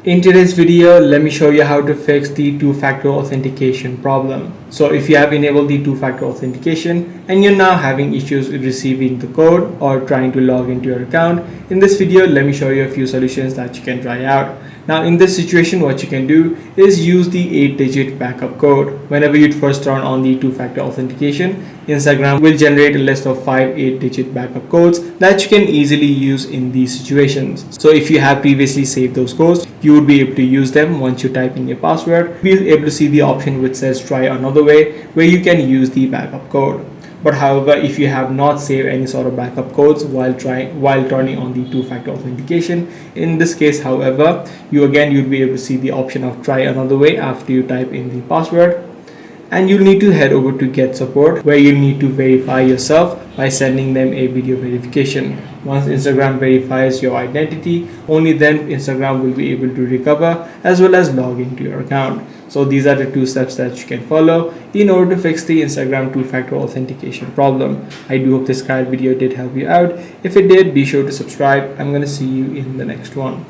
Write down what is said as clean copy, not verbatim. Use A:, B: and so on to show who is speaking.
A: In today's video, let me show you how to fix the two-factor authentication problem. So if you have enabled the two-factor authentication and you're now having issues with receiving the code or trying to log into your account, in this video, let me show you a few solutions that you can try out. Now in this situation, what you can do is use the 8-digit backup code. Whenever you first turn on the two-factor authentication, Instagram will generate a list of 5 8-digit backup codes that you can easily use in these situations. So if you have previously saved those codes, you would be able to use them once you type in your password. You'll be able to see the option which says try another way, where you can use the backup code. But however, if you have not saved any sort of backup codes while turning on the two-factor authentication, in this case, however, you'd be able to see the option of try another way after you type in the password. And you'll need to head over to get support, where you'll need to verify yourself by sending them a video verification. Once Instagram verifies your identity, only then Instagram will be able to recover as well as log into your account. So these are the two steps that you can follow in order to fix the Instagram two-factor authentication problem. I do hope this guide video did help you out. If it did, be sure to subscribe. I'm going to see you in the next one.